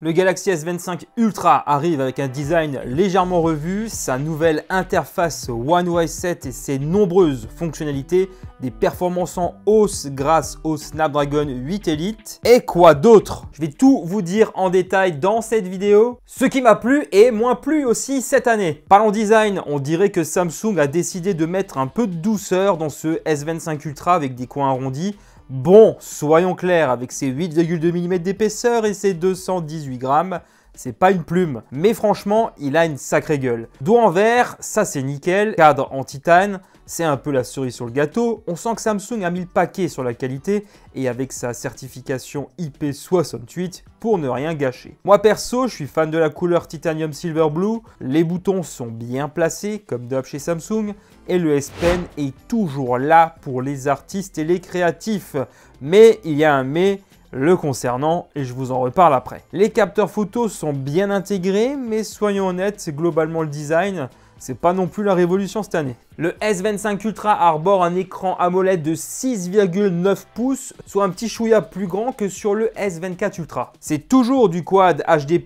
Le Galaxy S25 Ultra arrive avec un design légèrement revu, sa nouvelle interface One UI 7 et ses nombreuses fonctionnalités, des performances en hausse grâce au Snapdragon 8 Elite. Et quoi d'autre? Je vais tout vous dire en détail dans cette vidéo, ce qui m'a plu et moins plu aussi cette année. Parlons design, on dirait que Samsung a décidé de mettre un peu de douceur dans ce S25 Ultra avec des coins arrondis. Bon, soyons clairs, avec ses 8,2 mm d'épaisseur et ses 218 grammes, c'est pas une plume. Mais franchement, il a une sacrée gueule. Dos en verre, ça c'est nickel. Cadre en titane, c'est un peu la cerise sur le gâteau. On sent que Samsung a mis le paquet sur la qualité et avec sa certification IP68 pour ne rien gâcher. Moi perso, je suis fan de la couleur Titanium Silver Blue. Les boutons sont bien placés, comme d'hab chez Samsung. Et le S Pen est toujours là pour les artistes et les créatifs. Mais il y a un mais le concernant et je vous en reparle après. Les capteurs photos sont bien intégrés, mais soyons honnêtes, c'est globalement le design. C'est pas non plus la révolution cette année. Le S25 Ultra arbore un écran AMOLED de 6,9 pouces, soit un petit chouïa plus grand que sur le S24 Ultra. C'est toujours du quad HD+,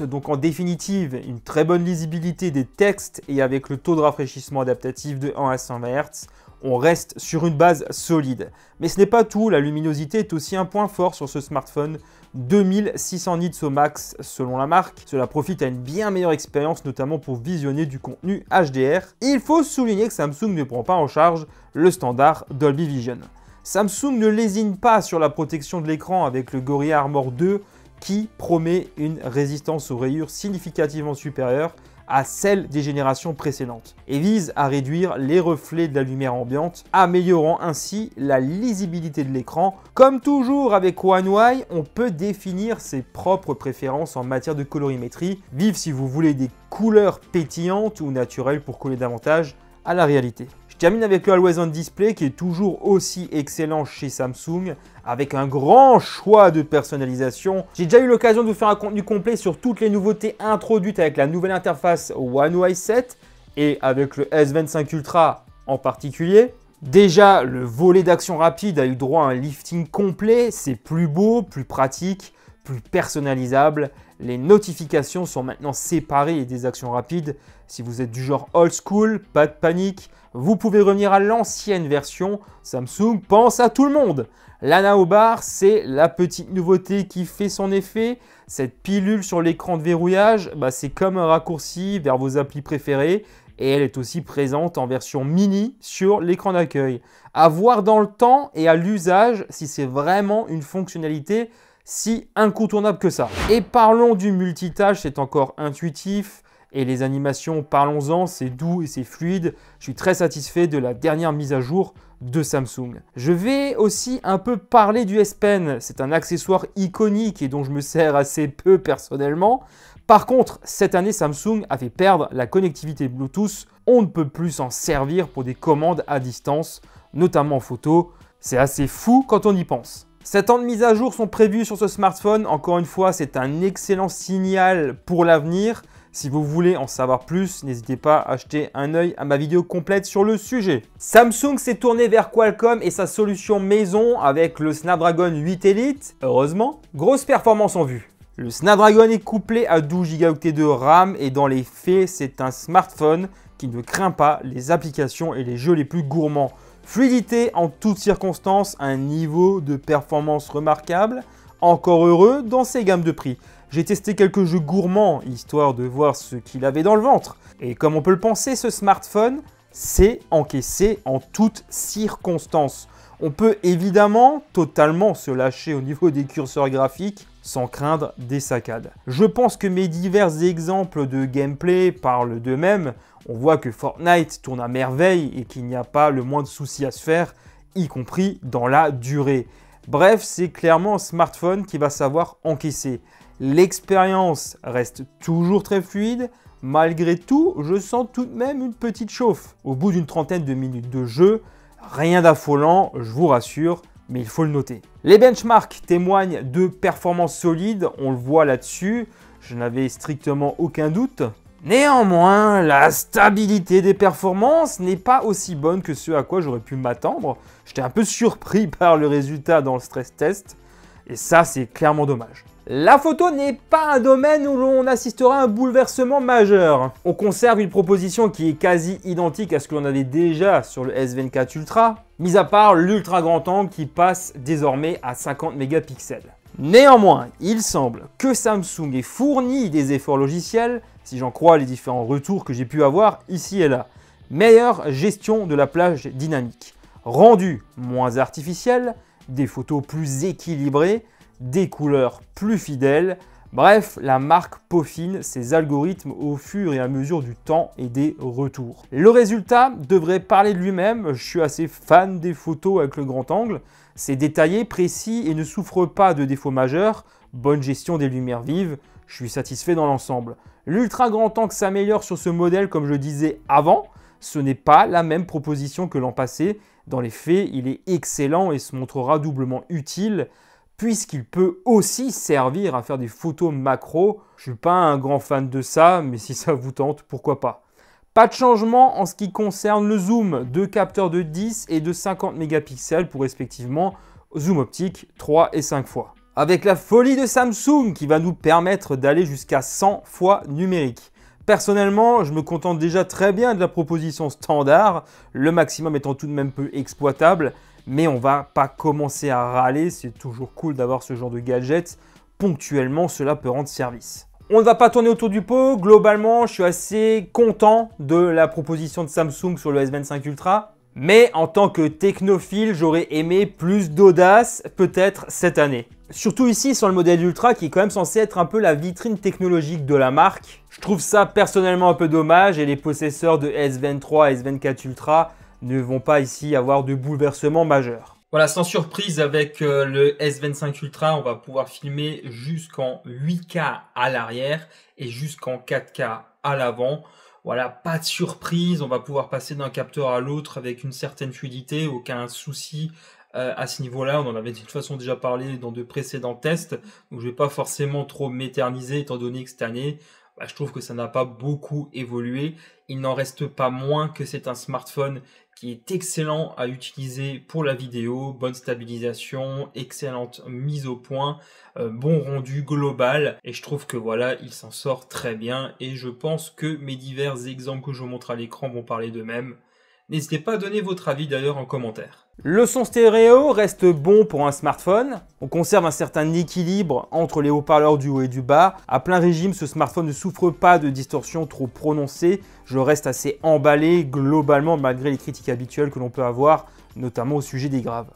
donc en définitive, une très bonne lisibilité des textes et avec le taux de rafraîchissement adaptatif de 1 à 120 Hz, on reste sur une base solide. Mais ce n'est pas tout, la luminosité est aussi un point fort sur ce smartphone. 2600 nits au max selon la marque. Cela profite à une bien meilleure expérience, notamment pour visionner du contenu HDR. Il faut souligner que Samsung ne prend pas en charge le standard Dolby Vision. Samsung ne lésine pas sur la protection de l'écran avec le Gorilla Armor 2 qui promet une résistance aux rayures significativement supérieure à celle des générations précédentes et vise à réduire les reflets de la lumière ambiante, améliorant ainsi la lisibilité de l'écran. Comme toujours avec One UI, on peut définir ses propres préférences en matière de colorimétrie, vive si vous voulez des couleurs pétillantes ou naturelles pour coller davantage à la réalité. Je termine avec le Always On Display qui est toujours aussi excellent chez Samsung avec un grand choix de personnalisation. J'ai déjà eu l'occasion de vous faire un contenu complet sur toutes les nouveautés introduites avec la nouvelle interface One UI 7 et avec le S25 Ultra en particulier. Déjà, le volet d'action rapide a eu droit à un lifting complet, c'est plus beau, plus pratique, plus personnalisable. Les notifications sont maintenant séparées des actions rapides. Si vous êtes du genre old school, pas de panique, vous pouvez revenir à l'ancienne version. Samsung pense à tout le monde. La Nao Bar, c'est la petite nouveauté qui fait son effet. Cette pilule sur l'écran de verrouillage, c'est comme un raccourci vers vos applis préférées. Et elle est aussi présente en version mini sur l'écran d'accueil. À voir dans le temps et à l'usage si c'est vraiment une fonctionnalité si incontournable que ça. Et parlons du multitâche, c'est encore intuitif. Et les animations, parlons-en, c'est doux et c'est fluide. Je suis très satisfait de la dernière mise à jour de Samsung. Je vais aussi un peu parler du S Pen. C'est un accessoire iconique et dont je me sers assez peu personnellement. Par contre, cette année, Samsung a fait perdre la connectivité Bluetooth. On ne peut plus s'en servir pour des commandes à distance, notamment en photo. C'est assez fou quand on y pense. 7 ans de mise à jour sont prévus sur ce smartphone. Encore une fois, c'est un excellent signal pour l'avenir. Si vous voulez en savoir plus, n'hésitez pas à jeter un œil à ma vidéo complète sur le sujet. Samsung s'est tourné vers Qualcomm et sa solution maison avec le Snapdragon 8 Elite. Heureusement, grosse performance en vue. Le Snapdragon est couplé à 12 Go de RAM et dans les faits, c'est un smartphone qui ne craint pas les applications et les jeux les plus gourmands. Fluidité en toutes circonstances, un niveau de performance remarquable, encore heureux dans ces gammes de prix. J'ai testé quelques jeux gourmands, histoire de voir ce qu'il avait dans le ventre. Et comme on peut le penser, ce smartphone, c'est encaissé en toutes circonstances. On peut évidemment totalement se lâcher au niveau des curseurs graphiques sans craindre des saccades. Je pense que mes divers exemples de gameplay parlent d'eux-mêmes. On voit que Fortnite tourne à merveille et qu'il n'y a pas le moindre souci à se faire, y compris dans la durée. Bref, c'est clairement un smartphone qui va savoir encaisser. L'expérience reste toujours très fluide. Malgré tout, je sens tout de même une petite chauffe. Au bout d'une trentaine de minutes de jeu, rien d'affolant, je vous rassure, mais il faut le noter. Les benchmarks témoignent de performances solides, on le voit là-dessus. Je n'avais strictement aucun doute. Néanmoins, la stabilité des performances n'est pas aussi bonne que ce à quoi j'aurais pu m'attendre. J'étais un peu surpris par le résultat dans le stress test. Et ça, c'est clairement dommage. La photo n'est pas un domaine où l'on assistera à un bouleversement majeur. On conserve une proposition qui est quasi identique à ce que l'on avait déjà sur le S24 Ultra, mis à part l'ultra grand angle qui passe désormais à 50 mégapixels. Néanmoins, il semble que Samsung ait fourni des efforts logiciels, si j'en crois les différents retours que j'ai pu avoir ici et là. Meilleure gestion de la plage dynamique, rendu moins artificiel, des photos plus équilibrées, des couleurs plus fidèles. Bref, la marque peaufine ses algorithmes au fur et à mesure du temps et des retours. Le résultat devrait parler de lui-même. Je suis assez fan des photos avec le grand angle. C'est détaillé, précis et ne souffre pas de défauts majeurs. Bonne gestion des lumières vives. Je suis satisfait dans l'ensemble. L'ultra grand angle s'améliore sur ce modèle comme je le disais avant. Ce n'est pas la même proposition que l'an passé. Dans les faits, il est excellent et se montrera doublement utile puisqu'il peut aussi servir à faire des photos macro. Je ne suis pas un grand fan de ça, mais si ça vous tente, pourquoi pas. Pas de changement en ce qui concerne le zoom, deux capteurs de 10 et de 50 mégapixels pour respectivement zoom optique 3 et 5 fois. Avec la folie de Samsung qui va nous permettre d'aller jusqu'à 100 fois numérique. Personnellement, je me contente déjà très bien de la proposition standard, le maximum étant tout de même peu exploitable. Mais on va pas commencer à râler, c'est toujours cool d'avoir ce genre de gadget. Ponctuellement, cela peut rendre service. On ne va pas tourner autour du pot. Globalement, je suis assez content de la proposition de Samsung sur le S25 Ultra. Mais en tant que technophile, j'aurais aimé plus d'audace, peut-être cette année. Surtout ici sur le modèle Ultra qui est quand même censé être un peu la vitrine technologique de la marque. Je trouve ça personnellement un peu dommage et les possesseurs de S23 et S24 Ultra ne vont pas ici avoir de bouleversement majeur. Voilà, sans surprise, avec le S25 Ultra, on va pouvoir filmer jusqu'en 8K à l'arrière et jusqu'en 4K à l'avant. Voilà, pas de surprise, on va pouvoir passer d'un capteur à l'autre avec une certaine fluidité, aucun souci à ce niveau-là. On en avait de toute façon déjà parlé dans de précédents tests, donc je ne vais pas forcément trop m'éterniser étant donné que cette année, je trouve que ça n'a pas beaucoup évolué. Il n'en reste pas moins que c'est un smartphone qui est excellent à utiliser pour la vidéo, bonne stabilisation, excellente mise au point, bon rendu global. Et je trouve que voilà, il s'en sort très bien. Et je pense que mes divers exemples que je vous montre à l'écran vont parler d'eux-mêmes. N'hésitez pas à donner votre avis d'ailleurs en commentaire. Le son stéréo reste bon pour un smartphone. On conserve un certain équilibre entre les haut-parleurs du haut et du bas. À plein régime, ce smartphone ne souffre pas de distorsion trop prononcée. Je reste assez emballé globalement malgré les critiques habituelles que l'on peut avoir, notamment au sujet des graves.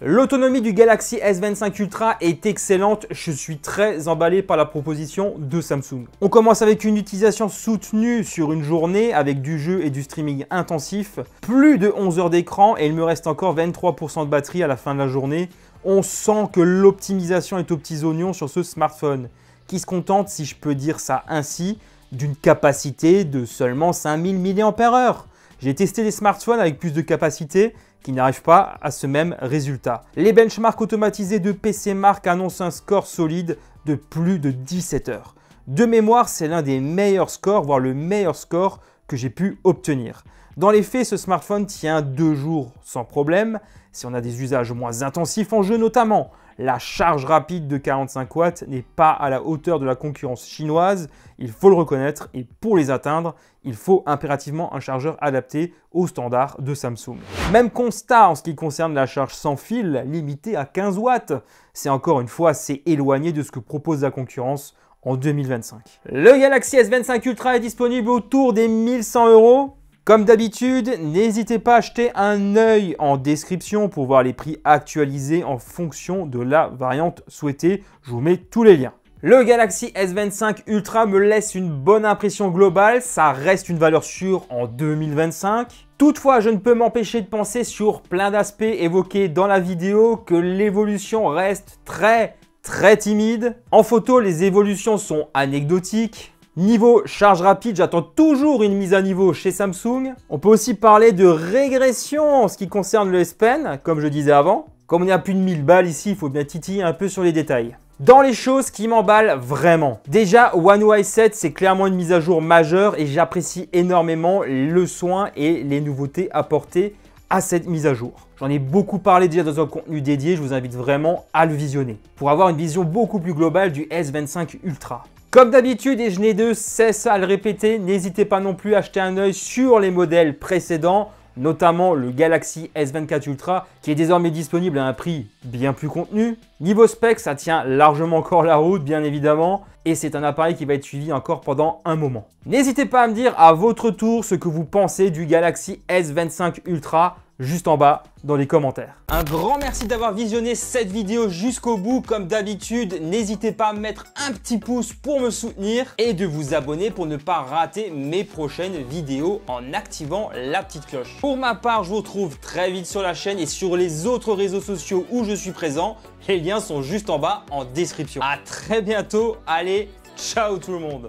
L'autonomie du Galaxy S25 Ultra est excellente, je suis très emballé par la proposition de Samsung. On commence avec une utilisation soutenue sur une journée avec du jeu et du streaming intensif, plus de 11 heures d'écran et il me reste encore 23% de batterie à la fin de la journée. On sent que l'optimisation est aux petits oignons sur ce smartphone, qui se contente, si je peux dire ça ainsi, d'une capacité de seulement 5000 mAh. J'ai testé des smartphones avec plus de capacité qui n'arrivent pas à ce même résultat. Les benchmarks automatisés de PCmark annoncent un score solide de plus de 17 heures. De mémoire, c'est l'un des meilleurs scores, voire le meilleur score que j'ai pu obtenir. Dans les faits, ce smartphone tient 2 jours sans problème, si on a des usages moins intensifs en jeu notamment. La charge rapide de 45 watts n'est pas à la hauteur de la concurrence chinoise, il faut le reconnaître, et pour les atteindre, il faut impérativement un chargeur adapté aux standards de Samsung. Même constat en ce qui concerne la charge sans fil, limitée à 15 watts. C'est encore une fois assez éloigné de ce que propose la concurrence en 2025. Le Galaxy S25 Ultra est disponible autour des 1100 €. Comme d'habitude, n'hésitez pas à jeter un œil en description pour voir les prix actualisés en fonction de la variante souhaitée. Je vous mets tous les liens. Le Galaxy S25 Ultra me laisse une bonne impression globale, ça reste une valeur sûre en 2025. Toutefois, je ne peux m'empêcher de penser sur plein d'aspects évoqués dans la vidéo que l'évolution reste très timide. En photo, les évolutions sont anecdotiques. Niveau charge rapide, j'attends toujours une mise à niveau chez Samsung. On peut aussi parler de régression en ce qui concerne le S Pen, comme je disais avant. Comme on est à plus de 1000 balles ici, il faut bien titiller un peu sur les détails. Dans les choses qui m'emballent vraiment. Déjà, One UI 7, c'est clairement une mise à jour majeure et j'apprécie énormément le soin et les nouveautés apportées à cette mise à jour. J'en ai beaucoup parlé déjà dans un contenu dédié, je vous invite vraiment à le visionner pour avoir une vision beaucoup plus globale du S25 Ultra. Comme d'habitude, et je n'ai de cesse à le répéter, n'hésitez pas non plus à jeter un œil sur les modèles précédents, notamment le Galaxy S24 Ultra qui est désormais disponible à un prix bien plus contenu. Niveau spec, ça tient largement encore la route, bien évidemment, et c'est un appareil qui va être suivi encore pendant un moment. N'hésitez pas à me dire à votre tour ce que vous pensez du Galaxy S25 Ultra juste en bas dans les commentaires. Un grand merci d'avoir visionné cette vidéo jusqu'au bout. Comme d'habitude, n'hésitez pas à mettre un petit pouce pour me soutenir et de vous abonner pour ne pas rater mes prochaines vidéos en activant la petite cloche. Pour ma part, je vous retrouve très vite sur la chaîne et sur les autres réseaux sociaux où je suis présent. Les liens sont juste en bas en description. À très bientôt. Allez, ciao tout le monde.